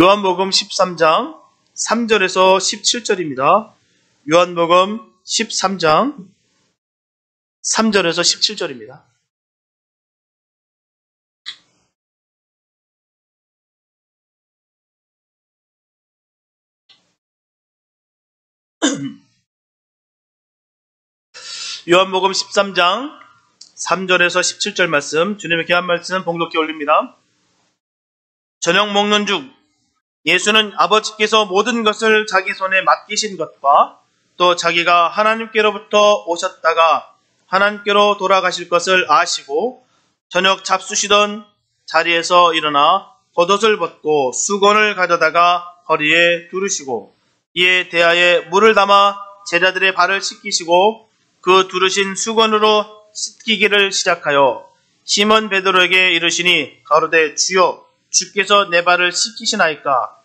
요한복음 13장 3절에서 17절입니다. 요한복음 13장 3절에서 17절입니다. 요한복음 13장 3절에서 17절 말씀, 주님의 귀한 말씀 봉독해 올립니다. 저녁 먹는 중 예수는 아버지께서 모든 것을 자기 손에 맡기신 것과 또 자기가 하나님께로부터 오셨다가 하나님께로 돌아가실 것을 아시고 저녁 잡수시던 자리에서 일어나 겉옷을 벗고 수건을 가져다가 허리에 두르시고 이에 대야에 물을 담아 제자들의 발을 씻기시고 그 두르신 수건으로 씻기기를 시작하여 시몬 베드로에게 이르시니 가로되 주여 주께서 내 발을 씻기시나이까?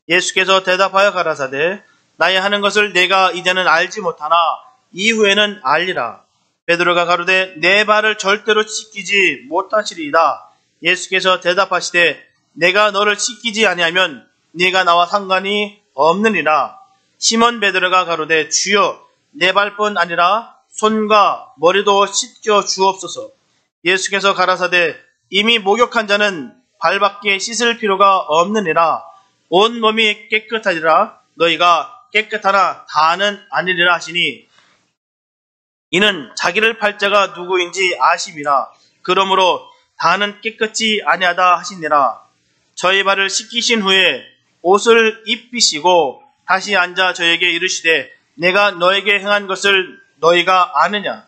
예수께서 대답하여 가라사대 나의 하는 것을 내가 이제는 알지 못하나 이후에는 알리라. 베드로가 가로되 내 발을 절대로 씻기지 못하시리이다. 예수께서 대답하시되 내가 너를 씻기지 아니하면 네가 나와 상관이 없느니라. 시몬 베드로가 가로되 주여 내 발뿐 아니라 손과 머리도 씻겨 주옵소서. 예수께서 가라사대 이미 목욕한 자는 발밖에 씻을 필요가 없느니라. 온 몸이 깨끗하리라. 너희가 깨끗하나 다는 아니리라 하시니 이는 자기를 팔 자가 누구인지 아심이라. 그러므로 다는 깨끗이 아니하다 하시니라. 저희 발을 씻기신 후에 옷을 입히시고 다시 앉아 저에게 이르시되 내가 너에게 행한 것을 너희가 아느냐?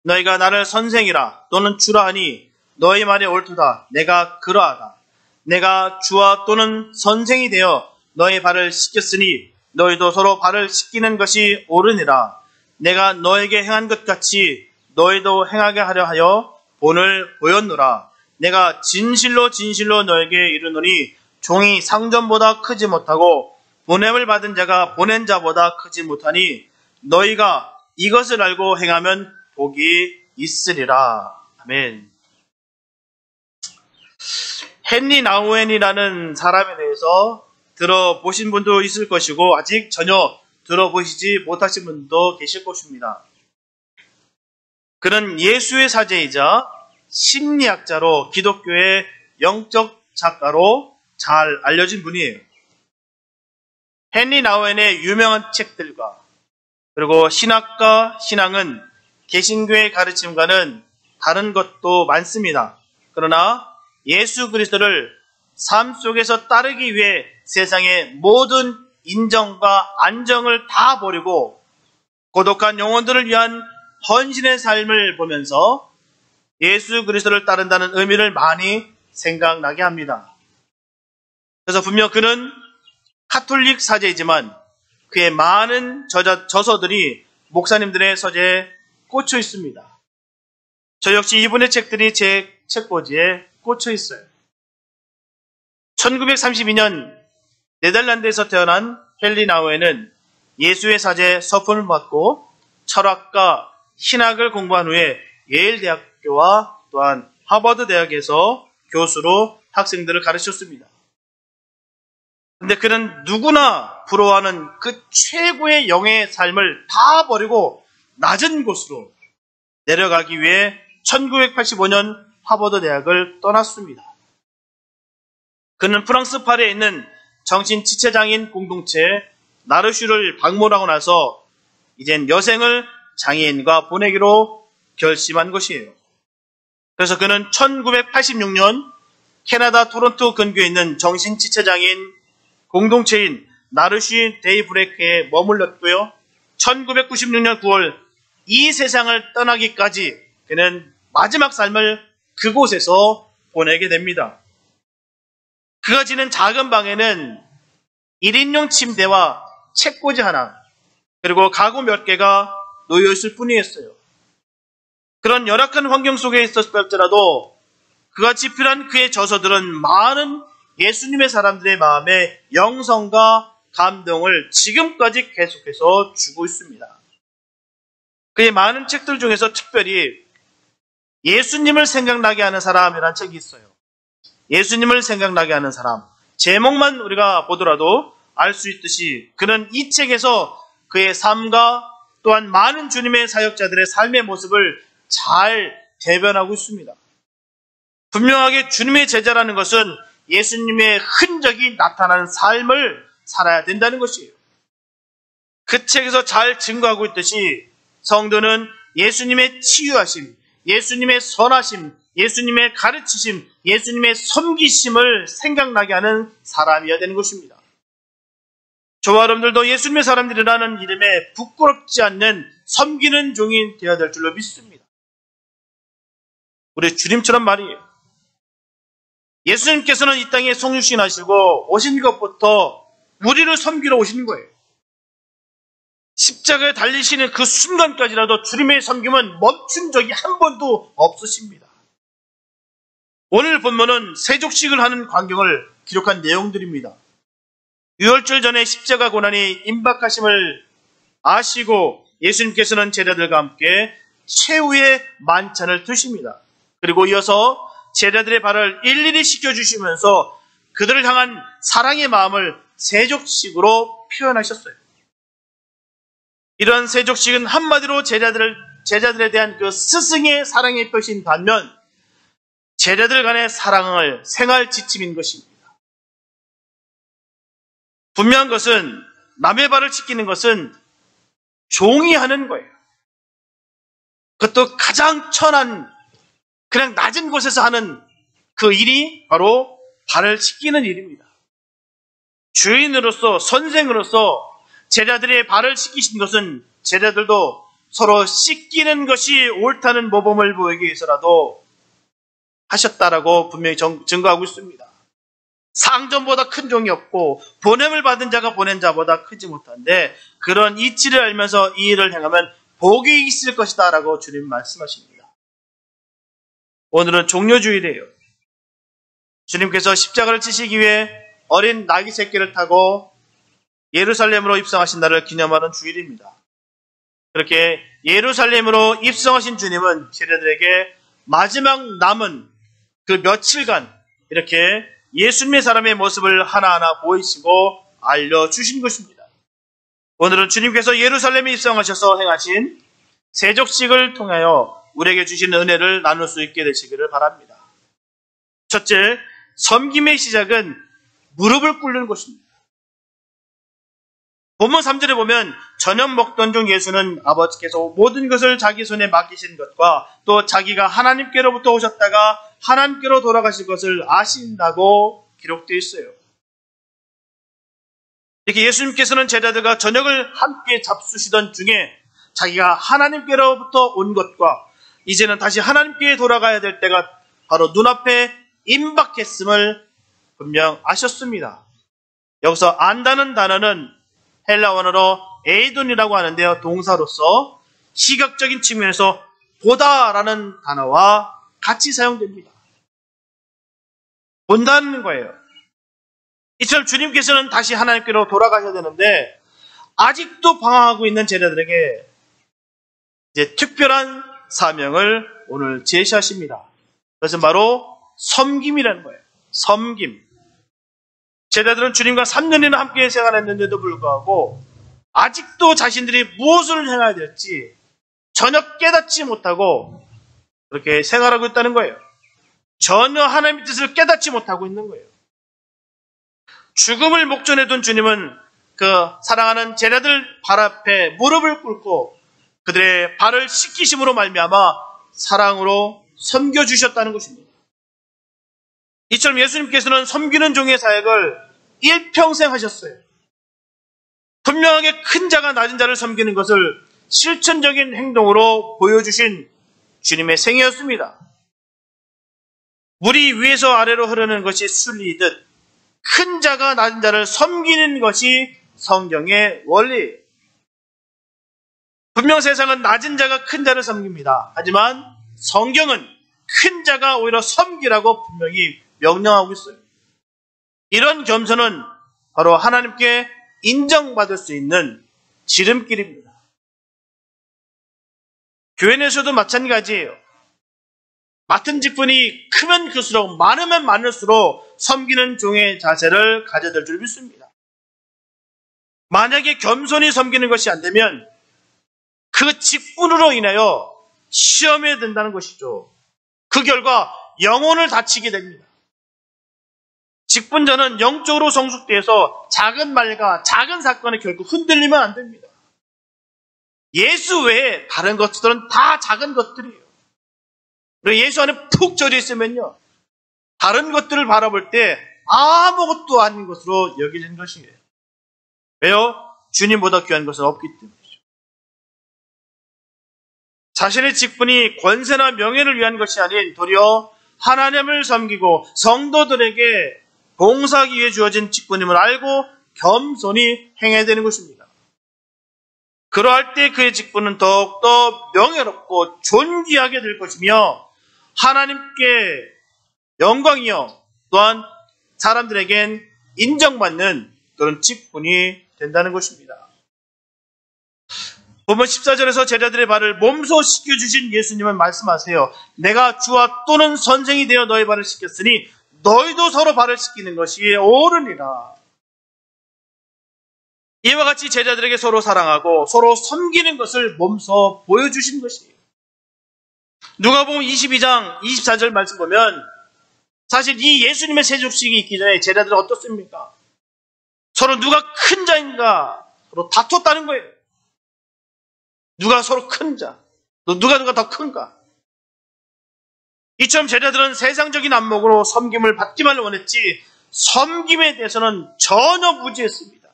너희가 나를 선생이라 또는 주라 하니 너희 말이 옳도다. 내가 그러하다. 내가 주와 또는 선생이 되어 너희 발을 씻겼으니 너희도 서로 발을 씻기는 것이 옳으니라. 내가 너에게 행한 것 같이 너희도 행하게 하려 하여 본을 보였노라. 내가 진실로 진실로 너에게 이르노니 종이 상전보다 크지 못하고 보냄을 받은 자가 보낸 자보다 크지 못하니 너희가 이것을 알고 행하면 복이 있으리라. 아멘. 헨리 나우엔이라는 사람에 대해서 들어보신 분도 있을 것이고 아직 전혀 들어보시지 못하신 분도 계실 것입니다. 그는 예수의 사제이자 심리학자로 기독교의 영적 작가로 잘 알려진 분이에요. 헨리 나우엔의 유명한 책들과 그리고 신학과 신앙은 개신교의 가르침과는 다른 것도 많습니다. 그러나 예수 그리스도를 삶 속에서 따르기 위해 세상의 모든 인정과 안정을 다 버리고 고독한 영혼들을 위한 헌신의 삶을 보면서 예수 그리스도를 따른다는 의미를 많이 생각나게 합니다. 그래서 분명 그는 카톨릭 사제이지만 그의 많은 저서들이 목사님들의 서재에 꽂혀 있습니다. 저 역시 이분의 책들이 제 책꽂이에 꽂혀 있어요. 1932년 네덜란드에서 태어난 헨리 나우엔은 예수의 사제 서품을 받고 철학과 신학을 공부한 후에 예일 대학교와 또한 하버드 대학에서 교수로 학생들을 가르쳤습니다. 근데 그는 누구나 부러워하는 그 최고의 영의 삶을 다 버리고 낮은 곳으로 내려가기 위해 1985년 하버드 대학을 떠났습니다. 그는 프랑스 파리에 있는 정신지체장애인 공동체 나르슈를 방문하고 나서 이젠 여생을 장애인과 보내기로 결심한 것이에요. 그래서 그는 1986년 캐나다 토론토 근교에 있는 정신지체장애인 공동체인 나르슈 데이브레이크에 머물렀고요. 1996년 9월 이 세상을 떠나기까지 그는 마지막 삶을 그곳에서 보내게 됩니다. 그가 지낸 작은 방에는 1인용 침대와 책꽂이 하나 그리고 가구 몇 개가 놓여있을 뿐이었어요. 그런 열악한 환경 속에 있었을지라도 그가 집필한 그의 저서들은 많은 예수님의 사람들의 마음에 영성과 감동을 지금까지 계속해서 주고 있습니다. 그의 많은 책들 중에서 특별히 예수님을 생각나게 하는 사람이라는 책이 있어요. 예수님을 생각나게 하는 사람. 제목만 우리가 보더라도 알 수 있듯이 그는 이 책에서 그의 삶과 또한 많은 주님의 사역자들의 삶의 모습을 잘 대변하고 있습니다. 분명하게 주님의 제자라는 것은 예수님의 흔적이 나타나는 삶을 살아야 된다는 것이에요. 그 책에서 잘 증거하고 있듯이 성도는 예수님의 치유하심, 예수님의 선하심, 예수님의 가르치심, 예수님의 섬기심을 생각나게 하는 사람이어야 되는 것입니다. 저와 여러분들도 예수님의 사람들이라는 이름에 부끄럽지 않는 섬기는 종이 되어야 될 줄로 믿습니다. 우리 주님처럼 말이에요. 예수님께서는 이 땅에 성육신하시고 오신 것부터 우리를 섬기러 오시는 거예요. 십자가에 달리시는 그 순간까지라도 주님의 섬김은 멈춘 적이 한 번도 없으십니다. 오늘 본문은 세족식을 하는 광경을 기록한 내용들입니다. 유월절 전에 십자가 고난이 임박하심을 아시고 예수님께서는 제자들과 함께 최후의 만찬을 드십니다. 그리고 이어서 제자들의 발을 일일이 씻겨주시면서 그들을 향한 사랑의 마음을 세족식으로 표현하셨어요. 이러한 세족식은 한마디로 제자들에 대한 그 스승의 사랑의 표시인 반면 제자들 간의 사랑을 생활 지침인 것입니다. 분명한 것은 남의 발을 씻기는 것은 종이 하는 거예요. 그것도 가장 천한 그냥 낮은 곳에서 하는 그 일이 바로 발을 씻기는 일입니다. 주인으로서 선생으로서 제자들의 발을 씻기신 것은 제자들도 서로 씻기는 것이 옳다는 모범을 보이기 위해서라도 하셨다라고 분명히 증거하고 있습니다. 상전보다 큰 종이 없고 보냄을 받은 자가 보낸 자보다 크지 못한데 그런 이치를 알면서 이 일을 행하면 복이 있을 것이다 라고 주님 말씀하십니다. 오늘은 종려주일이에요. 주님께서 십자가를 지시기 위해 어린 나귀 새끼를 타고 예루살렘으로 입성하신 날을 기념하는 주일입니다. 그렇게 예루살렘으로 입성하신 주님은 제자들에게 마지막 남은 그 며칠간 이렇게 예수님의 사람의 모습을 하나하나 보이시고 알려주신 것입니다. 오늘은 주님께서 예루살렘에 입성하셔서 행하신 세족식을 통하여 우리에게 주신 은혜를 나눌 수 있게 되시기를 바랍니다. 첫째, 섬김의 시작은 무릎을 꿇는 것입니다. 본문 3절에 보면 저녁 먹던 중 예수는 아버지께서 모든 것을 자기 손에 맡기신 것과 또 자기가 하나님께로부터 오셨다가 하나님께로 돌아가실 것을 아신다고 기록되어 있어요. 이렇게 예수님께서는 제자들과 저녁을 함께 잡수시던 중에 자기가 하나님께로부터 온 것과 이제는 다시 하나님께 돌아가야 될 때가 바로 눈앞에 임박했음을 분명 아셨습니다. 여기서 안다는 단어는 헬라 원어로 에이돈이라고 하는데요. 동사로서 시각적인 측면에서 보다라는 단어와 같이 사용됩니다. 본다는 거예요. 이처럼 주님께서는 다시 하나님께로 돌아가셔야 되는데 아직도 방황하고 있는 제자들에게 이제 특별한 사명을 오늘 제시하십니다. 그것은 바로 섬김이라는 거예요. 섬김. 제자들은 주님과 3년이나 함께 생활했는데도 불구하고 아직도 자신들이 무엇을 행해야 될지 전혀 깨닫지 못하고 그렇게 생활하고 있다는 거예요. 전혀 하나님의 뜻을 깨닫지 못하고 있는 거예요. 죽음을 목전에 둔 주님은 그 사랑하는 제자들 발 앞에 무릎을 꿇고 그들의 발을 씻기심으로 말미암아 사랑으로 섬겨주셨다는 것입니다. 이처럼 예수님께서는 섬기는 종의 사역을 일평생 하셨어요. 분명하게 큰 자가 낮은 자를 섬기는 것을 실천적인 행동으로 보여주신 주님의 생애였습니다. 물이 위에서 아래로 흐르는 것이 순리이듯 큰 자가 낮은 자를 섬기는 것이 성경의 원리예요. 분명 세상은 낮은 자가 큰 자를 섬깁니다. 하지만 성경은 큰 자가 오히려 섬기라고 분명히 명령하고 있어요. 이런 겸손은 바로 하나님께 인정받을 수 있는 지름길입니다. 교회 내에서도 마찬가지예요. 맡은 직분이 크면 클수록, 많으면 많을수록 섬기는 종의 자세를 가져야 줄 믿습니다. 만약에 겸손히 섬기는 것이 안 되면 그 직분으로 인하여 시험에 든다는 것이죠. 그 결과 영혼을 다치게 됩니다. 직분자는 영적으로 성숙되어서 작은 말과 작은 사건에 결국 흔들리면 안 됩니다. 예수 외에 다른 것들은 다 작은 것들이에요. 그리고 예수 안에 푹 젖어 있으면요, 다른 것들을 바라볼 때 아무것도 아닌 것으로 여겨지는 것이에요. 왜요? 주님보다 귀한 것은 없기 때문이죠. 자신의 직분이 권세나 명예를 위한 것이 아닌 도리어 하나님을 섬기고 성도들에게 봉사하기 위해 주어진 직분임을 알고 겸손히 행해야 되는 것입니다. 그러할 때 그의 직분은 더욱더 명예롭고 존귀하게 될 것이며 하나님께 영광이요 또한 사람들에겐 인정받는 그런 직분이 된다는 것입니다. 본문 14절에서 제자들의 발을 몸소 씻겨주신 예수님은 말씀하세요. 내가 주와 또는 선생이 되어 너의 발을 씻겼으니 너희도 서로 발을 씻기는 것이 옳으니라. 이와 같이 제자들에게 서로 사랑하고 서로 섬기는 것을 몸소 보여주신 것이에요. 누가복음 22장 24절 말씀 보면 사실 이 예수님의 세족식이 있기 전에 제자들은 어떻습니까? 서로 누가 큰 자인가 서로 다퉜다는 거예요. 누가 서로 큰 자, 누가 더 큰가. 이처럼 제자들은 세상적인 안목으로 섬김을 받기만 원했지 섬김에 대해서는 전혀 무지했습니다.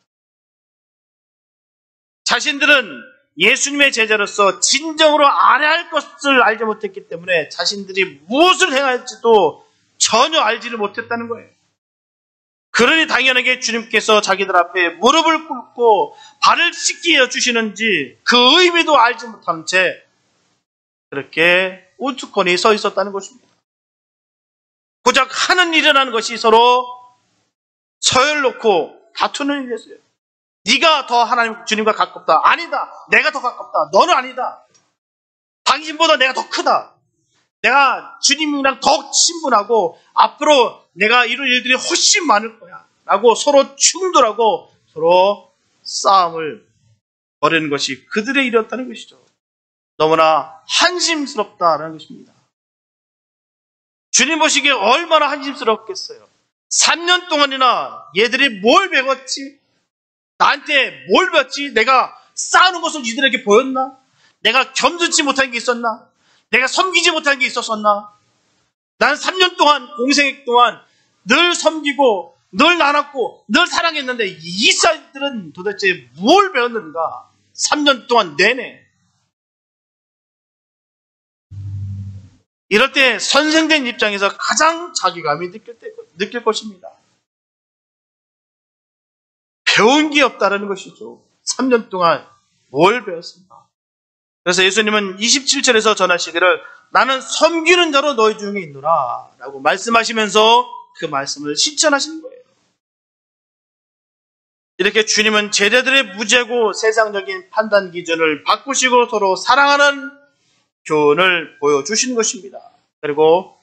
자신들은 예수님의 제자로서 진정으로 알아야 할 것을 알지 못했기 때문에 자신들이 무엇을 행할지도 전혀 알지를 못했다는 거예요. 그러니 당연하게 주님께서 자기들 앞에 무릎을 꿇고 발을 씻게 해주시는지 그 의미도 알지 못한 채 그렇게 우두커니 서 있었다는 것입니다. 고작 하는 일이라는 것이 서로 서열놓고 다투는 일이었어요. 네가 더 하나님 주님과 가깝다. 아니다. 내가 더 가깝다. 너는 아니다. 당신보다 내가 더 크다. 내가 주님이랑 더 친분하고 앞으로 내가 이룰 일들이 훨씬 많을 거야. 라고 서로 충돌하고 서로 싸움을 벌이는 것이 그들의 일이었다는 것이죠. 너무나 한심스럽다라는 것입니다. 주님 보시기에 얼마나 한심스럽겠어요. 3년 동안이나 얘들이 뭘 배웠지? 나한테 뭘 배웠지? 내가 싸우는 것을 이들에게 보였나? 내가 겸손치 못한 게 있었나? 내가 섬기지 못한 게 있었었나? 나는 3년 동안 공생애 동안 늘 섬기고 늘 나눴고 늘 사랑했는데 이 사람들은 도대체 뭘 배웠는가? 3년 동안 내내. 이럴 때 선생된 입장에서 가장 자괴감이 느낄 것입니다. 배운 게 없다는 것이죠. 3년 동안 뭘 배웠습니까? 그래서 예수님은 27절에서 전하시기를 나는 섬기는 자로 너희 중에 있노라 라고 말씀하시면서 그 말씀을 실천하시는 거예요. 이렇게 주님은 제자들의 무지하고 세상적인 판단 기준을 바꾸시고 서로 사랑하는 교훈을 보여주시는 것입니다. 그리고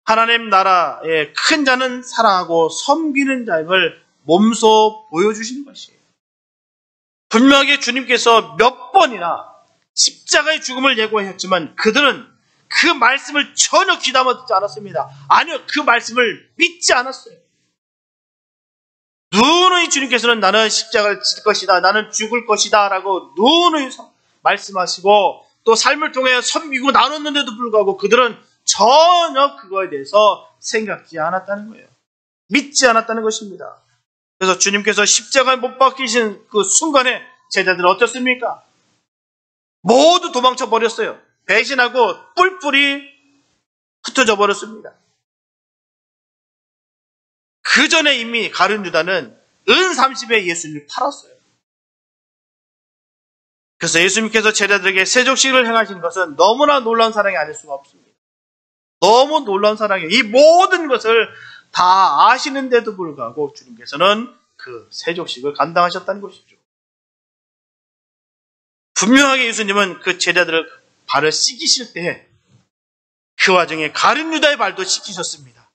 하나님 나라의 큰 자는 사랑하고 섬기는 자임을 몸소 보여주시는 것이에요. 분명하게 주님께서 몇 번이나 십자가의 죽음을 예고하셨지만 그들은 그 말씀을 전혀 귀담아 듣지 않았습니다. 아니요, 그 말씀을 믿지 않았어요. 누누이 주님께서는 나는 십자가를 질 것이다, 나는 죽을 것이다 라고 누누이 말씀하시고 또 삶을 통해 섬기고 나눴는데도 불구하고 그들은 전혀 그거에 대해서 생각지 않았다는 거예요. 믿지 않았다는 것입니다. 그래서 주님께서 십자가에 못 박히신 그 순간에 제자들은 어떻습니까? 모두 도망쳐 버렸어요. 배신하고 뿔뿔이 흩어져 버렸습니다. 그 전에 이미 가룟 유다는 은 30에 예수님을 팔았어요. 그래서 예수님께서 제자들에게 세족식을 행하신 것은 너무나 놀라운 사랑이 아닐 수가 없습니다. 너무 놀라운 사랑이에요. 이 모든 것을 다 아시는데도 불구하고 주님께서는 그 세족식을 감당하셨다는 것이죠. 분명하게 예수님은 그 제자들을 발을 씻기실 때 그 와중에 가룟 유다의 발도 씻기셨습니다.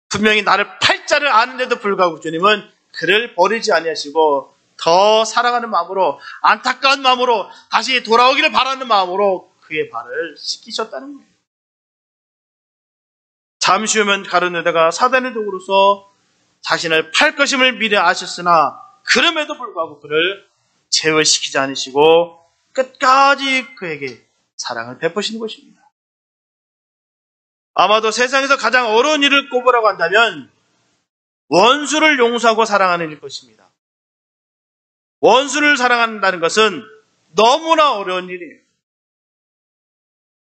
분명히 나를 팔자를 아는데도 불구하고 주님은 그를 버리지 아니하시고 더 사랑하는 마음으로, 안타까운 마음으로, 다시 돌아오기를 바라는 마음으로 그의 발을 씻기셨다는 거예요. 잠시 후면 가룟 유다가 사단의 도구로서 자신을 팔 것임을 미리 아셨으나 그럼에도 불구하고 그를 제어시키지 않으시고 끝까지 그에게 사랑을 베푸시는 것입니다. 아마도 세상에서 가장 어려운 일을 꼽으라고 한다면 원수를 용서하고 사랑하는 일 것입니다. 원수를 사랑한다는 것은 너무나 어려운 일이에요.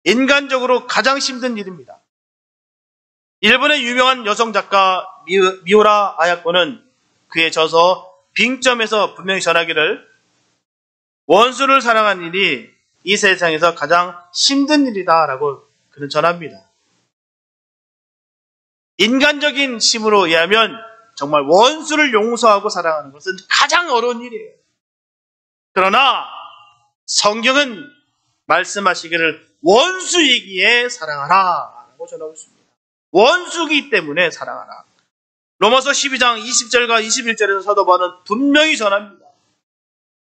인간적으로 가장 힘든 일입니다. 일본의 유명한 여성 작가 미우라 아야코는 그의 저서 빙점에서 분명히 전하기를 원수를 사랑하는 일이 이 세상에서 가장 힘든 일이다라고 그는 전합니다. 인간적인 힘으로 의하면 정말 원수를 용서하고 사랑하는 것은 가장 어려운 일이에요. 그러나 성경은 말씀하시기를 원수이기에 사랑하라 라고 전하고 있습니다. 원수이기 때문에 사랑하라. 로마서 12장 20절과 21절에서 사도 바울은 분명히 전합니다.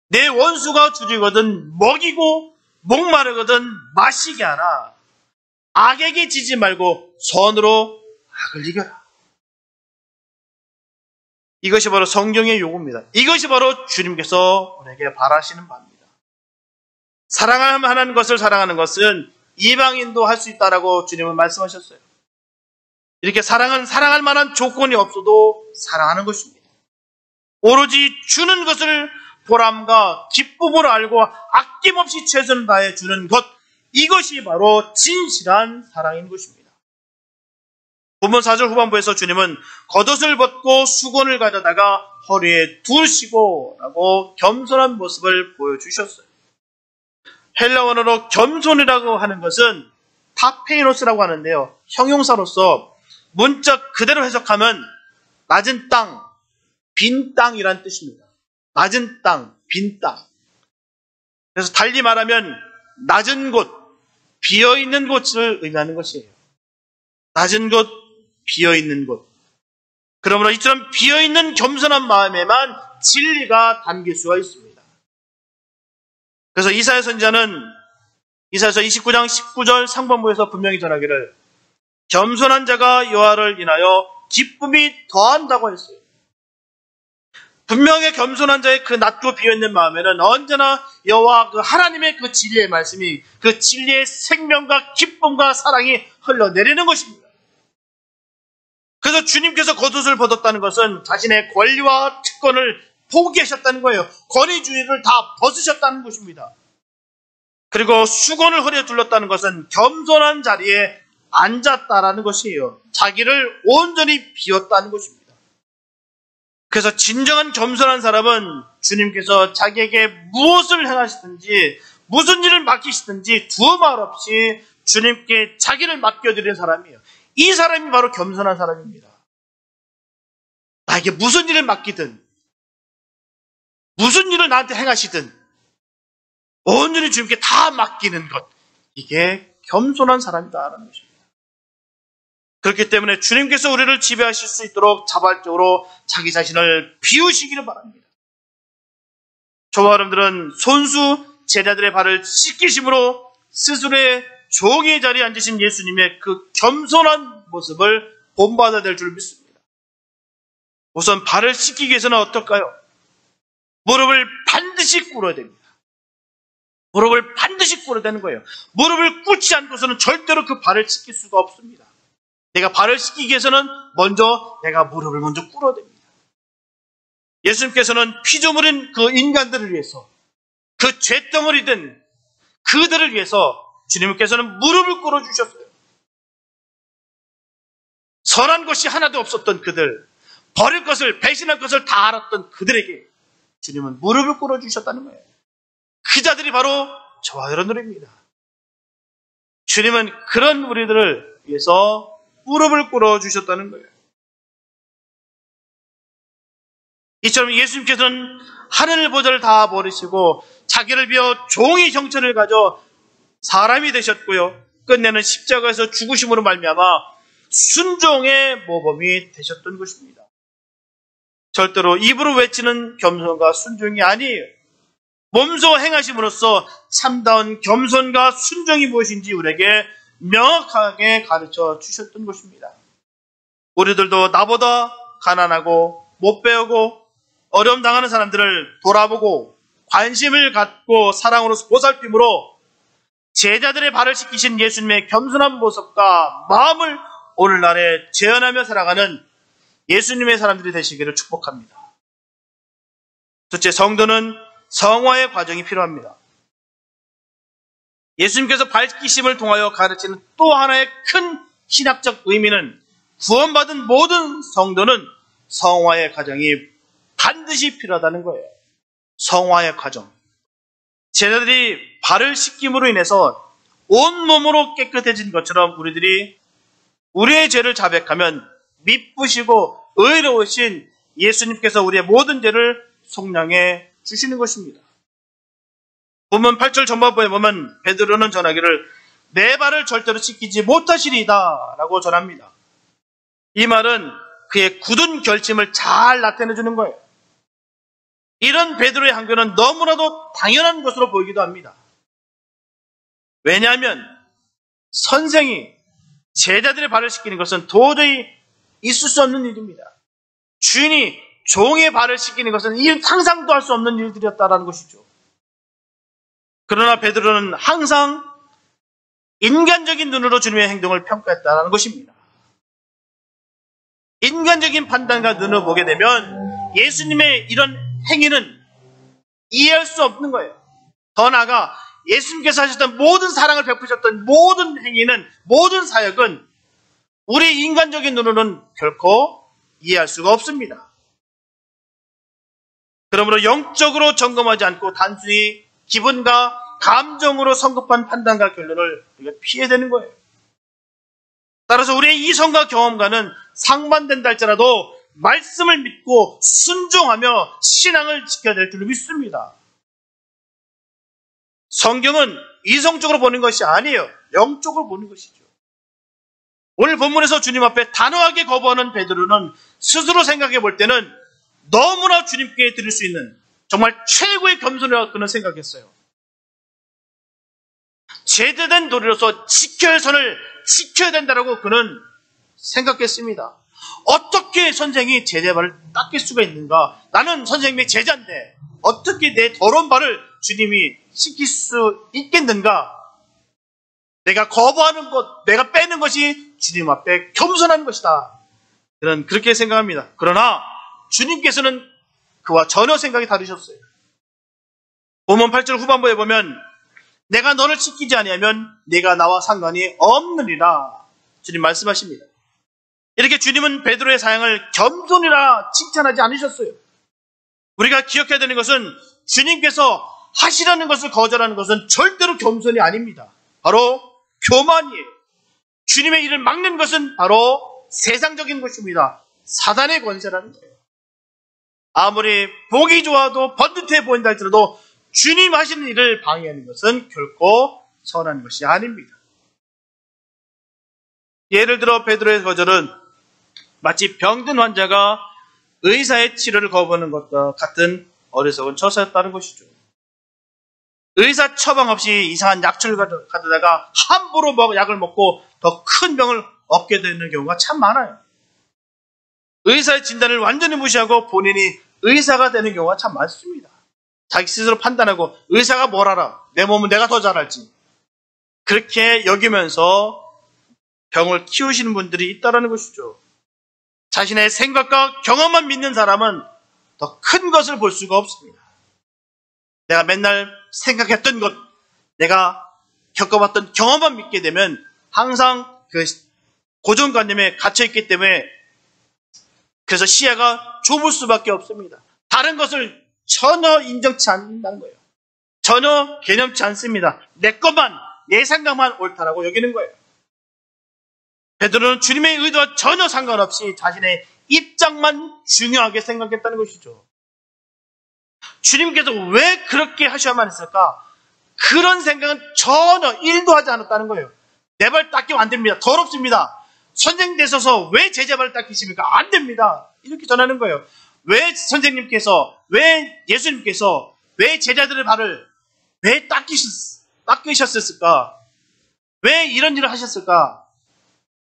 내 원수가 줄이거든 먹이고 목마르거든 마시게 하라. 악에게 지지 말고 선으로 악을 이겨라. 이것이 바로 성경의 요구입니다. 이것이 바로 주님께서 우리에게 바라시는 바입니다. 사랑하는 것을 사랑하는 것은 이방인도 할 수 있다라고 주님은 말씀하셨어요. 이렇게 사랑할 만한 조건이 없어도 사랑하는 것입니다. 오로지 주는 것을 보람과 기쁨으로 알고 아낌없이 최선을 다해 주는 것, 이것이 바로 진실한 사랑인 것입니다. 본문 4절 후반부에서 주님은 겉옷을 벗고 수건을 가져다가 허리에 두시고 라고 겸손한 모습을 보여주셨어요. 헬라어로 겸손이라고 하는 것은 타페이노스라고 하는데요. 형용사로서 문자 그대로 해석하면 낮은 땅, 빈 땅이란 뜻입니다. 낮은 땅, 빈 땅. 그래서 달리 말하면 낮은 곳, 비어있는 곳을 의미하는 것이에요. 낮은 곳, 비어있는 곳. 그러므로 이처럼 비어있는 겸손한 마음에만 진리가 담길 수가 있습니다. 그래서 이사야 선지자는 이사야서 29장 19절 상반부에서 분명히 전하기를 겸손한 자가 여호와를 인하여 기쁨이 더한다고 했어요. 분명히 겸손한 자의 그 낮고 비어있는 마음에는 언제나 여호와 그 하나님의 그 진리의 말씀이, 그 진리의 생명과 기쁨과 사랑이 흘러내리는 것입니다. 그래서 주님께서 겉옷을 벗었다는 것은 자신의 권리와 특권을 포기하셨다는 거예요. 권위주의를 다 벗으셨다는 것입니다. 그리고 수건을 허리에 둘렀다는 것은 겸손한 자리에 앉았다라는 것이에요. 자기를 온전히 비웠다는 것입니다. 그래서 진정한 겸손한 사람은 주님께서 자기에게 무엇을 행하시든지 무슨 일을 맡기시든지 두말 없이 주님께 자기를 맡겨드리는 사람이에요. 이 사람이 바로 겸손한 사람입니다. 나에게 무슨 일을 맡기든 무슨 일을 나한테 행하시든 온전히 주님께 다 맡기는 것, 이게 겸손한 사람이다라는 것입니다. 그렇기 때문에 주님께서 우리를 지배하실 수 있도록 자발적으로 자기 자신을 비우시기를 바랍니다. 저와 여러분들은 손수 제자들의 발을 씻기심으로 스스로의 종의 자리에 앉으신 예수님의 그 겸손한 모습을 본받아야 될 줄 믿습니다. 우선 발을 씻기기 위해서는 어떨까요? 무릎을 반드시 꿇어야 됩니다. 무릎을 반드시 꿇어야 되는 거예요. 무릎을 꿇지 않고서는 절대로 그 발을 씻길 수가 없습니다. 내가 발을 씻기기 위해서는 먼저 내가 무릎을 먼저 꿇어야 됩니다. 예수님께서는 피조물인 그 인간들을 위해서, 그 잿덩어리든 그들을 위해서 주님께서는 무릎을 꿇어주셨어요. 선한 것이 하나도 없었던 그들, 버릴 것을, 배신할 것을 다 알았던 그들에게 주님은 무릎을 꿇어주셨다는 거예요. 그 자들이 바로 저와 여러분들입니다. 주님은 그런 우리들을 위해서 무릎을 꿇어주셨다는 거예요. 이처럼 예수님께서는 하늘 보좌를 다 버리시고 자기를 비워 종의 형체를 가져 사람이 되셨고요. 끝내는 십자가에서 죽으심으로 말미암아 순종의 모범이 되셨던 것입니다. 절대로 입으로 외치는 겸손과 순종이 아니에요. 몸소 행하심으로써 참다운 겸손과 순종이 무엇인지 우리에게 명확하게 가르쳐 주셨던 것입니다. 우리들도 나보다 가난하고 못 배우고 어려움 당하는 사람들을 돌아보고 관심을 갖고 사랑으로 보살핌으로 제자들의 발을 씻기신 예수님의 겸손한 모습과 마음을 오늘날에 재현하며 살아가는 예수님의 사람들이 되시기를 축복합니다. 둘째, 성도는 성화의 과정이 필요합니다. 예수님께서 발기심을 통하여 가르치는 또 하나의 큰 신학적 의미는 구원받은 모든 성도는 성화의 과정이 반드시 필요하다는 거예요. 성화의 과정. 제자들이 발을 씻김으로 인해서 온몸으로 깨끗해진 것처럼 우리들이 우리의 죄를 자백하면 미쁘시고 의로우신 예수님께서 우리의 모든 죄를 속량해 주시는 것입니다. 본문 8절 전반부에 보면 베드로는 전하기를 내 발을 절대로 씻기지 못하시리이다 라고 전합니다. 이 말은 그의 굳은 결심을 잘 나타내 주는 거예요. 이런 베드로의 항변은 너무나도 당연한 것으로 보이기도 합니다. 왜냐하면 선생이 제자들의 발을 씻기는 것은 도저히 있을 수 없는 일입니다. 주인이 종의 발을 씻기는 것은 상상도 할 수 없는 일들이었다라는 것이죠. 그러나 베드로는 항상 인간적인 눈으로 주님의 행동을 평가했다는 것입니다. 인간적인 판단과 눈으로 보게 되면 예수님의 이런 행위는 이해할 수 없는 거예요. 더 나아가 예수님께서 하셨던 모든 사랑을 베푸셨던 모든 행위는, 모든 사역은 우리 인간적인 눈으로는 결코 이해할 수가 없습니다. 그러므로 영적으로 점검하지 않고 단순히 기분과 감정으로 성급한 판단과 결론을 우리가 피해야 되는 거예요. 따라서 우리의 이성과 경험과는 상반된다 할지라도 말씀을 믿고 순종하며 신앙을 지켜야 될 줄 믿습니다. 성경은 이성적으로 보는 것이 아니에요. 영적으로 보는 것이죠. 오늘 본문에서 주님 앞에 단호하게 거부하는 베드로는 스스로 생각해 볼 때는 너무나 주님께 드릴 수 있는 정말 최고의 겸손이라고 그는 생각했어요. 제대된 도리로서 지켜야 할 선을 지켜야 된다고 그는 생각했습니다. 어떻게 선생이 제자의 발을 닦일 수가 있는가? 나는 선생님의 제자인데 어떻게 내 더러운 발을 주님이 씻길 수 있겠는가? 내가 거부하는 것, 내가 빼는 것이 주님 앞에 겸손한 것이다. 저는 그렇게 생각합니다. 그러나 주님께서는 그와 전혀 생각이 다르셨어요. 본문 8절 후반부에 보면 내가 너를 씻기지 아니하면 네가 나와 상관이 없느니라 주님 말씀하십니다. 이렇게 주님은 베드로의 사역을 겸손이라 칭찬하지 않으셨어요. 우리가 기억해야 되는 것은 주님께서 하시라는 것을 거절하는 것은 절대로 겸손이 아닙니다. 바로 교만이에요. 주님의 일을 막는 것은 바로 세상적인 것입니다. 사단의 권세라는 거예요. 아무리 보기 좋아도 번듯해 보인다 할지라도 주님 하시는 일을 방해하는 것은 결코 선한 것이 아닙니다. 예를 들어 베드로의 거절은 마치 병든 환자가 의사의 치료를 거부하는 것과 같은 어리석은 처사였다는 것이죠. 의사 처방 없이 이상한 약초를 가져다가 함부로 약을 먹고 더 큰 병을 얻게 되는 경우가 참 많아요. 의사의 진단을 완전히 무시하고 본인이 의사가 되는 경우가 참 많습니다. 자기 스스로 판단하고 의사가 뭘 알아? 내 몸은 내가 더 잘 알지. 그렇게 여기면서 병을 키우시는 분들이 있다는 것이죠. 자신의 생각과 경험만 믿는 사람은 더 큰 것을 볼 수가 없습니다. 내가 맨날 생각했던 것, 내가 겪어봤던 경험만 믿게 되면 항상 그 고정관념에 갇혀있기 때문에 그래서 시야가 좁을 수밖에 없습니다. 다른 것을 전혀 인정치 않는다는 거예요. 전혀 개념치 않습니다. 내 것만, 내 생각만 옳다라고 여기는 거예요. 베드로는 주님의 의도와 전혀 상관없이 자신의 입장만 중요하게 생각했다는 것이죠. 주님께서 왜 그렇게 하셔야만 했을까? 그런 생각은 전혀 1도 하지 않았다는 거예요. 내 발 닦이면 안 됩니다. 더럽습니다. 선생님 되셔서 왜 제자 발 닦이십니까? 안 됩니다. 이렇게 전하는 거예요. 왜 선생님께서, 왜 예수님께서, 왜 제자들의 발을 왜 닦으셨을까? 왜 이런 일을 하셨을까?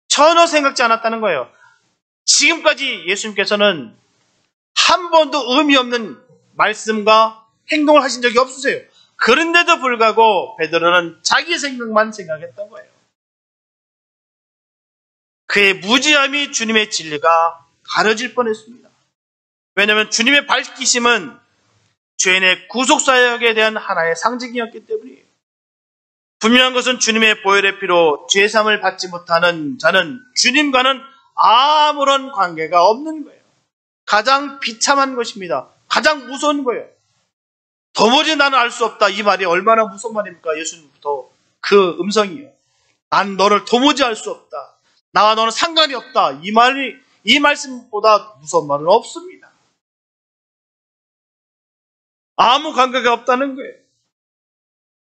전혀 생각지 않았다는 거예요. 지금까지 예수님께서는 한 번도 의미 없는 말씀과 행동을 하신 적이 없으세요. 그런데도 불구하고 베드로는 자기 생각만 생각했던 거예요. 그의 무지함이 주님의 진리가 가려질 뻔했습니다. 왜냐하면 주님의 밝히심은 죄인의 구속사역에 대한 하나의 상징이었기 때문이에요. 분명한 것은 주님의 보혈의 피로 죄사함을 받지 못하는 자는 주님과는 아무런 관계가 없는 거예요. 가장 비참한 것입니다. 가장 무서운 거예요. 도무지 나는 알 수 없다. 이 말이 얼마나 무서운 말입니까? 예수님부터 그 음성이요. 난 너를 도무지 알 수 없다. 나와 너는 상관이 없다. 이 말씀보다 무서운 말은 없습니다. 아무 관계가 없다는 거예요.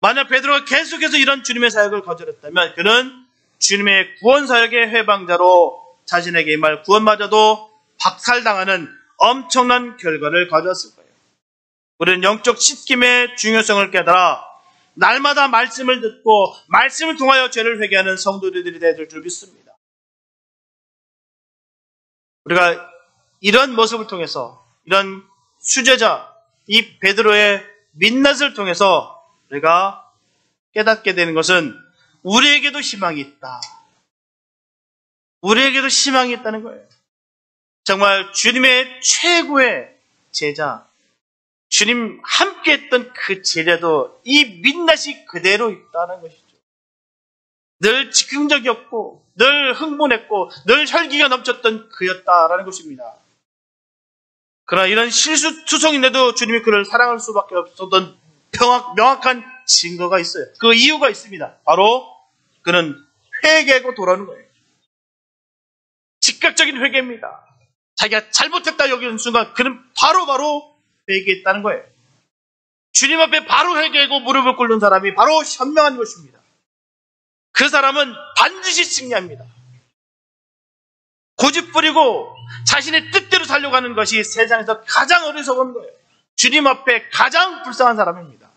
만약 베드로가 계속해서 이런 주님의 사역을 거절했다면 그는 주님의 구원 사역의 회방자로 자신에게 임할 구원마저도 박살당하는 엄청난 결과를 가져왔을 거예요. 우리는 영적 씻김의 중요성을 깨달아 날마다 말씀을 듣고 말씀을 통하여 죄를 회개하는 성도들이 되어줄 줄 믿습니다. 우리가 이런 모습을 통해서 이런 수제자 이 베드로의 민낯을 통해서 우리가 깨닫게 되는 것은 우리에게도 희망이 있다. 우리에게도 희망이 있다는 거예요. 정말 주님의 최고의 제자, 주님 함께 했던 그 제자도 이 민낯이 그대로 있다는 것이죠. 늘 즉흥적이었고 늘 흥분했고 늘 혈기가 넘쳤던 그였다라는 것입니다. 그러나 이런 실수투성인데도 주님이 그를 사랑할 수밖에 없었던 명확한 증거가 있어요. 그 이유가 있습니다. 바로 그는 회개하고 돌아오는 거예요. 즉각적인 회개입니다. 자기가 잘못했다 여기는 순간 그는 바로 회개했다는 거예요. 주님 앞에 바로 회개하고 무릎을 꿇는 사람이 바로 현명한 것입니다. 그 사람은 반드시 승리합니다. 고집부리고 자신의 뜻대로 살려고 하는 것이 세상에서 가장 어리석은 거예요. 주님 앞에 가장 불쌍한 사람입니다.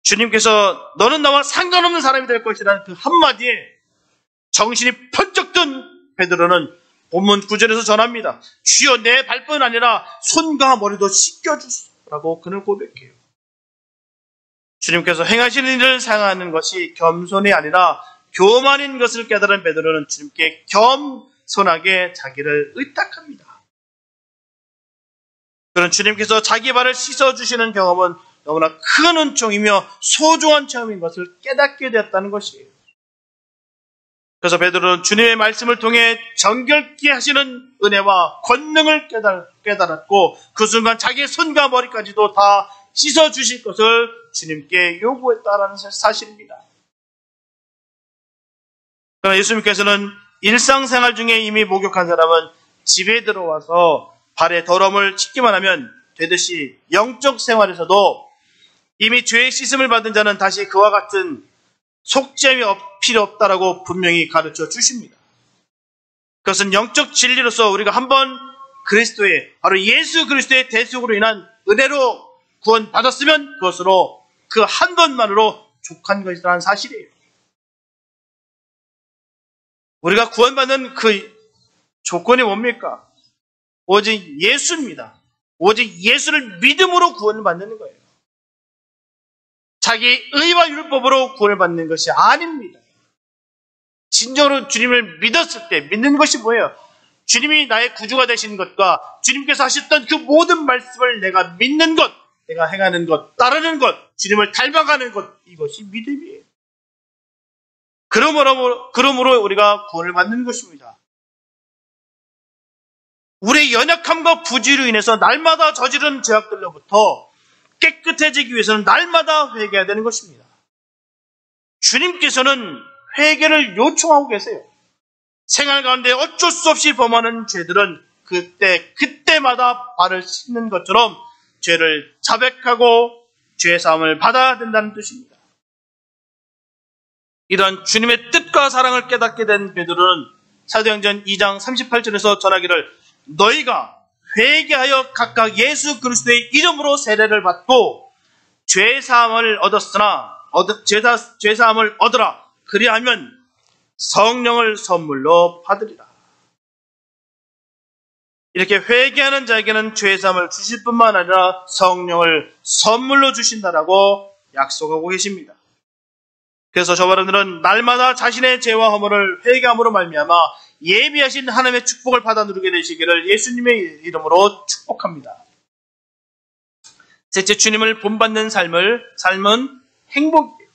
주님께서 너는 나와 상관없는 사람이 될 것이라는 그 한마디에 정신이 번쩍 든 베드로는 본문 9절에서 전합니다. 주여 내 발뿐 아니라 손과 머리도 씻겨주소라고 그는 고백해요. 주님께서 행하시는 일을 생각하는 것이 겸손이 아니라 교만인 것을 깨달은 베드로는 주님께 겸손하게 자기를 의탁합니다. 그런 주님께서 자기 발을 씻어주시는 경험은 너무나 큰 은총이며 소중한 체험인 것을 깨닫게 되었다는 것이에요. 그래서 베드로는 주님의 말씀을 통해 정결케 하시는 은혜와 권능을 깨달았고 그 순간 자기의 손과 머리까지도 다 씻어주실 것을 주님께 요구했다라는 사실입니다. 그러나 예수님께서는 일상생활 중에 이미 목욕한 사람은 집에 들어와서 발의 더러움을 씻기만 하면 되듯이 영적 생활에서도 이미 죄의 씻음을 받은 자는 다시 그와 같은 속죄함이 필요 없다라고 분명히 가르쳐 주십니다. 그것은 영적 진리로서 우리가 한번 그리스도의 바로 예수 그리스도의 대속으로 인한 은혜로 구원받았으면 그것으로 그 한 번만으로 족한 것이라는 사실이에요. 우리가 구원받는 그 조건이 뭡니까? 오직 예수입니다. 오직 예수를 믿음으로 구원을 받는 거예요. 자기 의와 율법으로 구원을 받는 것이 아닙니다. 진정으로 주님을 믿었을 때 믿는 것이 뭐예요? 주님이 나의 구주가 되신 것과 주님께서 하셨던 그 모든 말씀을 내가 믿는 것, 내가 행하는 것, 따르는 것, 주님을 닮아가는 것, 이것이 믿음이에요. 그러므로 우리가 구원을 받는 것입니다. 우리의 연약함과 부지로 인해서 날마다 저지른 죄악들로부터 깨끗해지기 위해서는 날마다 회개해야 되는 것입니다. 주님께서는 회개를 요청하고 계세요. 생활 가운데 어쩔 수 없이 범하는 죄들은 그때마다 발을 씻는 것처럼 죄를 자백하고 죄 사함을 받아야 된다는 뜻입니다. 이런 주님의 뜻과 사랑을 깨닫게 된 베드로는 사도행전 2장 38절에서 전하기를 너희가 회개하여 각각 예수 그리스도의 이름으로 세례를 받고 죄사함을 얻었으나 죄사함을 얻으라. 그리하면 성령을 선물로 받으리라. 이렇게 회개하는 자에게는 죄사함을 주실 뿐만 아니라 성령을 선물로 주신다라고 약속하고 계십니다. 그래서 저와 여러분들은 날마다 자신의 죄와 허물을 회개함으로 말미암아 예비하신 하나님의 축복을 받아 누리게 되시기를 예수님의 이름으로 축복합니다. 셋째, 주님을 본받는 삶은 행복이에요.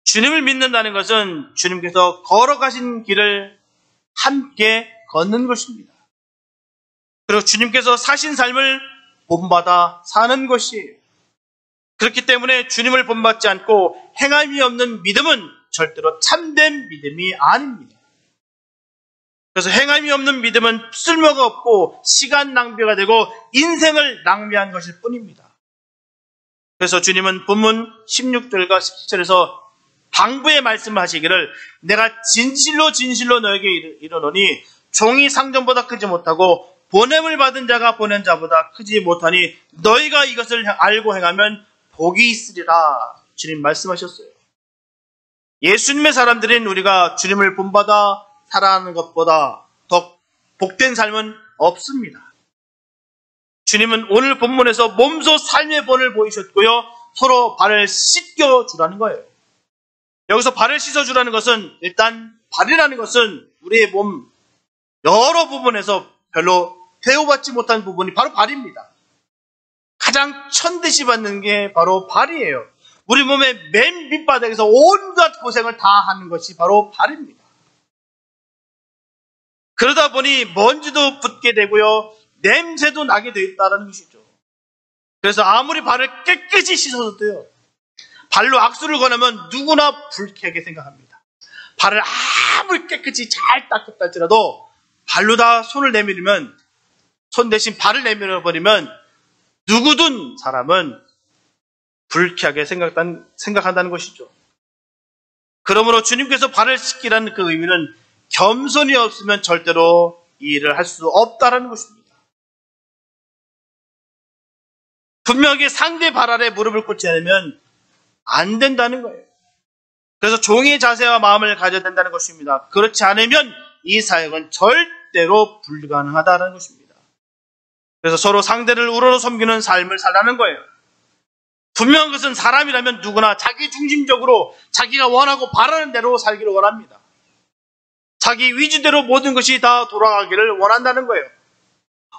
주님을 믿는다는 것은 주님께서 걸어가신 길을 함께 걷는 것입니다. 그리고 주님께서 사신 삶을 본받아 사는 것이에요. 그렇기 때문에 주님을 본받지 않고 행함이 없는 믿음은 절대로 참된 믿음이 아닙니다. 그래서 행함이 없는 믿음은 쓸모가 없고 시간 낭비가 되고 인생을 낭비한 것일 뿐입니다. 그래서 주님은 본문 16절과 17절에서 방부의 말씀을 하시기를 내가 진실로 너에게 이르노니 종이 상전보다 크지 못하고 보냄을 받은 자가 보낸 자보다 크지 못하니 너희가 이것을 알고 행하면 복이 있으리라. 주님 말씀하셨어요. 예수님의 사람들인 우리가 주님을 본받아 살아가는 것보다 더 복된 삶은 없습니다. 주님은 오늘 본문에서 몸소 삶의 본을 보이셨고요. 서로 발을 씻겨주라는 거예요. 여기서 발을 씻어주라는 것은 일단 발이라는 것은 우리의 몸 여러 부분에서 별로 대우받지 못한 부분이 바로 발입니다. 가장 천대시 받는 게 바로 발이에요. 우리 몸의 맨 밑바닥에서 온갖 고생을 다 하는 것이 바로 발입니다. 그러다 보니 먼지도 붙게 되고요. 냄새도 나게 되어 있다는 것이죠. 그래서 아무리 발을 깨끗이 씻어도요. 발로 악수를 권하면 누구나 불쾌하게 생각합니다. 발을 아무리 깨끗이 잘 닦았다 할지라도 발로 다 손을 내밀면 손 대신 발을 내밀어 버리면 누구든 사람은 불쾌하게 생각한다는 것이죠. 그러므로 주님께서 발을 씻기라는 그 의미는 겸손이 없으면 절대로 이 일을 할 수 없다는 것입니다. 분명하게 상대 발 아래 무릎을 꿇지 않으면 안 된다는 거예요. 그래서 종의 자세와 마음을 가져야 된다는 것입니다. 그렇지 않으면 이 사역은 절대로 불가능하다는 것입니다. 그래서 서로 상대를 우러러 섬기는 삶을 살라는 거예요. 분명한 것은 사람이라면 누구나 자기 중심적으로 자기가 원하고 바라는 대로 살기를 원합니다. 자기 위주대로 모든 것이 다 돌아가기를 원한다는 거예요.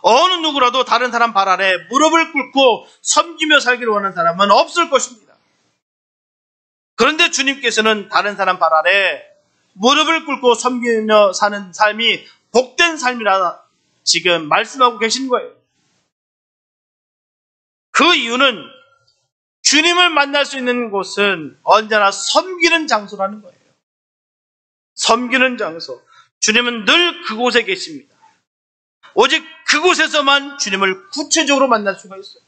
어느 누구라도 다른 사람 발 아래 무릎을 꿇고 섬기며 살기를 원하는 사람은 없을 것입니다. 그런데 주님께서는 다른 사람 발 아래 무릎을 꿇고 섬기며 사는 삶이 복된 삶이라 지금 말씀하고 계신 거예요. 그 이유는 주님을 만날 수 있는 곳은 언제나 섬기는 장소라는 거예요. 섬기는 장소. 주님은 늘 그곳에 계십니다. 오직 그곳에서만 주님을 구체적으로 만날 수가 있어요.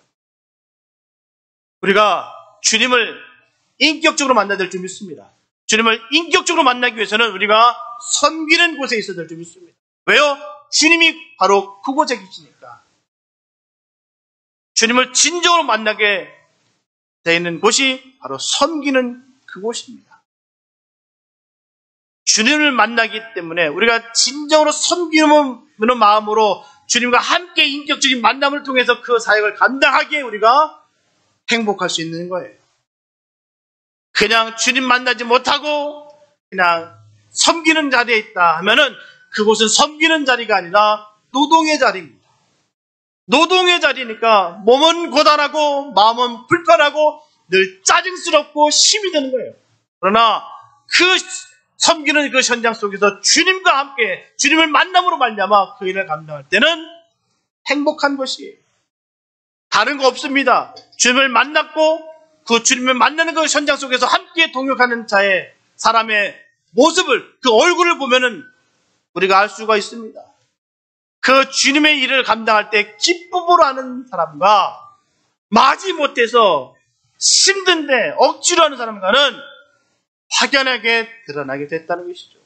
우리가 주님을 인격적으로 만나야 될 줄 믿습니다. 주님을 인격적으로 만나기 위해서는 우리가 섬기는 곳에 있어야 될 줄 믿습니다. 왜요? 주님이 바로 그곳에 계시니까. 주님을 진정으로 만나게 되는 곳이 바로 섬기는 그곳입니다. 주님을 만나기 때문에 우리가 진정으로 섬기는 마음으로 주님과 함께 인격적인 만남을 통해서 그 사역을 감당하기에 우리가 행복할 수 있는 거예요. 그냥 주님 만나지 못하고 그냥 섬기는 자리에 있다 하면은 그곳은 섬기는 자리가 아니라 노동의 자리입니다. 노동의 자리니까 몸은 고단하고 마음은 불편하고 늘 짜증스럽고 힘이 드는 거예요. 그러나 그 섬기는 그 현장 속에서 주님과 함께 주님을 만남으로 말미암아 그 일을 감당할 때는 행복한 것이에요. 다른 거 없습니다. 주님을 만났고 그 주님을 만나는 그 현장 속에서 함께 동역하는 자의 사람의 모습을 그 얼굴을 보면은 우리가 알 수가 있습니다. 그 주님의 일을 감당할 때 기쁨으로 하는 사람과 마지못해서 힘든데 억지로 하는 사람과는 확연하게 드러나게 됐다는 것이죠.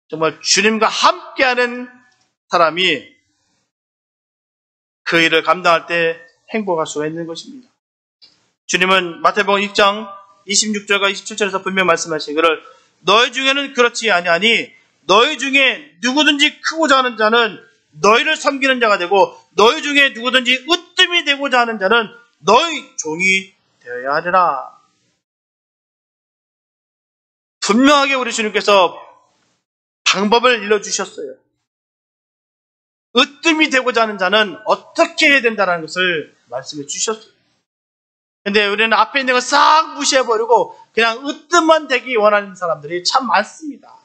정말 주님과 함께하는 사람이 그 일을 감당할 때 행복할 수가 있는 것입니다. 주님은 마태복음 6장 26절과 27절에서 분명 말씀하시기를 너희 중에는 그렇지 아니하니 너희 중에 누구든지 크고자 하는 자는 너희를 섬기는 자가 되고 너희 중에 누구든지 으뜸이 되고자 하는 자는 너희 종이 되어야 하리라. 분명하게 우리 주님께서 방법을 일러주셨어요. 으뜸이 되고자 하는 자는 어떻게 해야 된다는 것을 말씀해 주셨어요. 근데 우리는 앞에 있는 거 싹 무시해버리고 그냥 으뜸만 되기 원하는 사람들이 참 많습니다.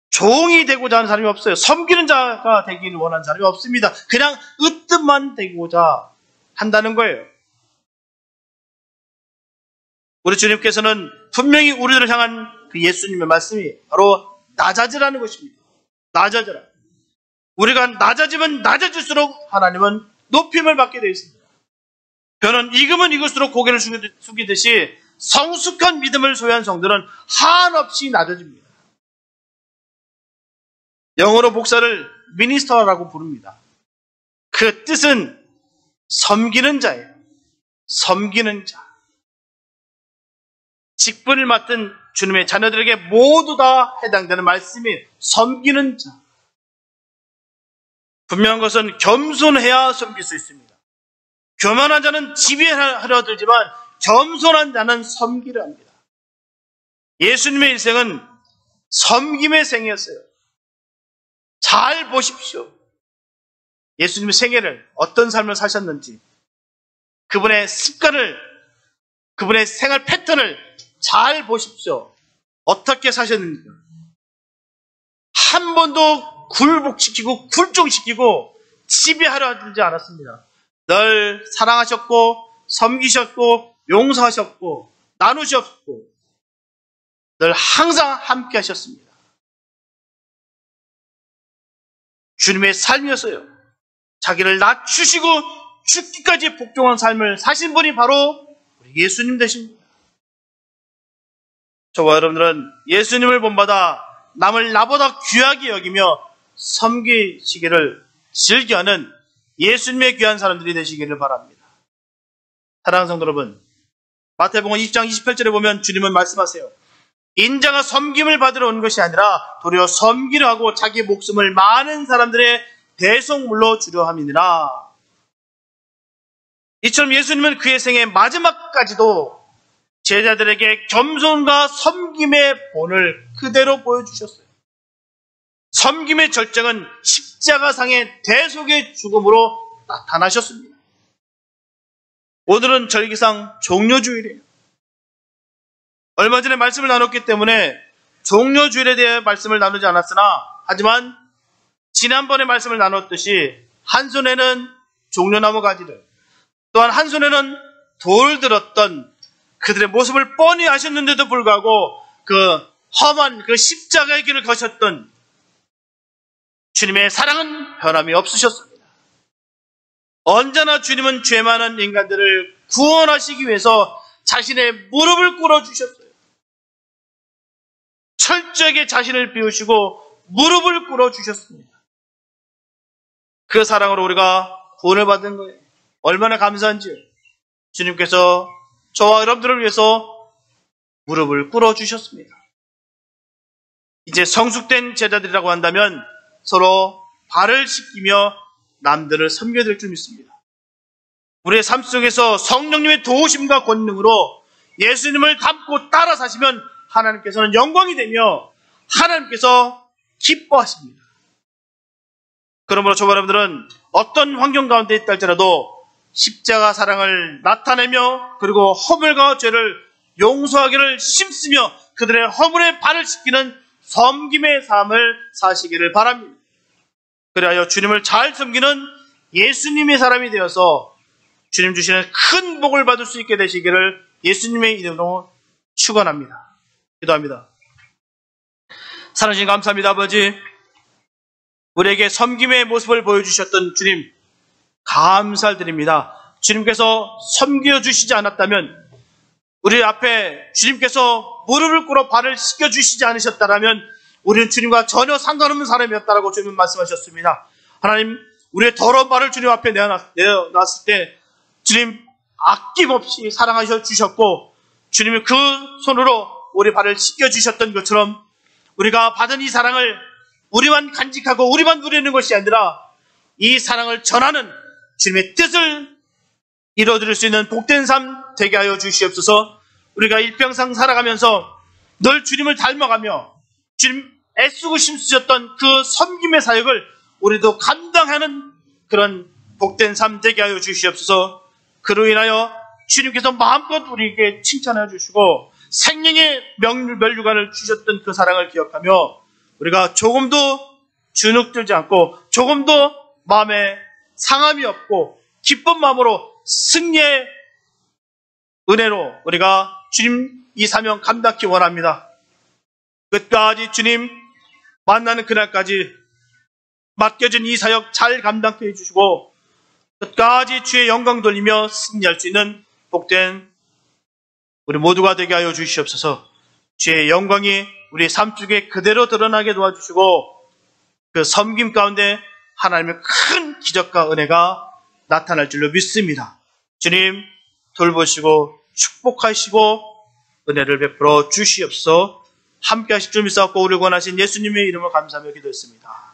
종이 되고자 하는 사람이 없어요. 섬기는 자가 되기를 원하는 사람이 없습니다. 그냥 으뜸만 되고자 한다는 거예요. 우리 주님께서는 분명히 우리들을 향한 그 예수님의 말씀이 바로 낮아지라는 것입니다. 낮아져라. 우리가 낮아지면 낮아질수록 하나님은 높임을 받게 되어 있습니다. 별은 익으면 익을수록 고개를 숙이듯이 성숙한 믿음을 소유한 성들은 한없이 낮아집니다. 영어로 목사를 미니스터라고 부릅니다. 그 뜻은 섬기는 자예요. 섬기는 자. 직분을 맡은 주님의 자녀들에게 모두 다 해당되는 말씀이 섬기는 자. 분명한 것은 겸손해야 섬길 수 있습니다. 교만한 자는 지배하려 들지만 겸손한 자는 섬기려 합니다. 예수님의 일생은 섬김의 생이었어요. 잘 보십시오. 예수님의 생애를 어떤 삶을 사셨는지 그분의 습관을 그분의 생활 패턴을 잘 보십시오. 어떻게 사셨는지 한 번도 굴복시키고 굴종시키고 지배하려 하지 않았습니다. 늘 사랑하셨고 섬기셨고 용서하셨고 나누셨고 늘 항상 함께 하셨습니다. 주님의 삶이었어요. 자기를 낮추시고 죽기까지 복종한 삶을 사신 분이 바로 우리 예수님 되십니다. 저와 여러분들은 예수님을 본받아 남을 나보다 귀하게 여기며 섬기시기를 즐겨하는 예수님의 귀한 사람들이 되시기를 바랍니다. 사랑하는 성도 여러분, 마태복음 20장 28절에 보면 주님은 말씀하세요. 인자가 섬김을 받으러 온 것이 아니라 도리어 섬기려 하고 자기 목숨을 많은 사람들의 대속물로 주려 함이니라. 이처럼 예수님은 그의 생의 마지막까지도 제자들에게 겸손과 섬김의 본을 그대로 보여주셨어요. 섬김의 절정은 십자가상의 대속의 죽음으로 나타나셨습니다. 오늘은 절기상 종료주일이에요. 얼마 전에 말씀을 나눴기 때문에 종료주일에 대해 말씀을 나누지 않았으나 하지만 지난번에 말씀을 나눴듯이 한 손에는 종려나무 가지를 또한 한 손에는 돌 들었던 그들의 모습을 뻔히 아셨는데도 불구하고 그 험한 그 십자가의 길을 거셨던 주님의 사랑은 변함이 없으셨습니다. 언제나 주님은 죄 많은 인간들을 구원하시기 위해서 자신의 무릎을 꿇어주셨어요. 철저하게 자신을 비우시고 무릎을 꿇어주셨습니다. 그 사랑으로 우리가 구원을 받은 거예요. 얼마나 감사한지요. 주님께서 저와 여러분들을 위해서 무릎을 꿇어주셨습니다. 이제 성숙된 제자들이라고 한다면 서로 발을 씻기며 남들을 섬겨야 될 줄 믿습니다. 우리의 삶 속에서 성령님의 도우심과 권능으로 예수님을 닮고 따라 사시면 하나님께서는 영광이 되며 하나님께서 기뻐하십니다. 그러므로 저와 여러분들은 어떤 환경 가운데 있다 할지라도 십자가 사랑을 나타내며 그리고 허물과 죄를 용서하기를 힘쓰며 그들의 허물에 발을 씻기는 섬김의 삶을 사시기를 바랍니다. 그리하여 주님을 잘 섬기는 예수님의 사람이 되어서 주님 주시는 큰 복을 받을 수 있게 되시기를 예수님의 이름으로 축원합니다. 기도합니다. 사랑하신 감사합니다. 아버지, 우리에게 섬김의 모습을 보여주셨던 주님 감사드립니다. 주님께서 섬겨주시지 않았다면 우리 앞에 주님께서 무릎을 꿇어 발을 씻겨주시지 않으셨다면 우리는 주님과 전혀 상관없는 사람이었다라고 주님은 말씀하셨습니다. 하나님, 우리의 더러운 발을 주님 앞에 내어놨을 때 주님 아낌없이 사랑하셔 주셨고 주님이 그 손으로 우리 발을 씻겨주셨던 것처럼 우리가 받은 이 사랑을 우리만 간직하고 우리만 누리는 것이 아니라 이 사랑을 전하는 주님의 뜻을 이루어드릴 수 있는 복된 삶 되게 하여 주시옵소서. 우리가 일평생 살아가면서 늘 주님을 닮아가며 주님 애쓰고 힘쓰셨던 그 섬김의 사역을 우리도 감당하는 그런 복된 삶 되게 하여 주시옵소서. 그로 인하여 주님께서 마음껏 우리에게 칭찬해 주시고 생명의 면류관을 주셨던 그 사랑을 기억하며 우리가 조금도 주눅들지 않고 조금도 마음에 상함이 없고 기쁜 마음으로 승리의 은혜로 우리가 주님 이 사명 감당하기 원합니다. 끝까지 주님 만나는 그날까지 맡겨진 이 사역 잘 감당케 해주시고 끝까지 주의 영광 돌리며 승리할 수 있는 복된 우리 모두가 되게 하여 주시옵소서. 주의 영광이 우리 삶 속에 그대로 드러나게 도와주시고 그 섬김 가운데 하나님의 큰 기적과 은혜가 나타날 줄로 믿습니다. 주님 돌보시고 축복하시고 은혜를 베풀어 주시옵소서. 함께 하실 줄 믿사옵고 우리 권하신 예수님의 이름을 감사하며 기도했습니다.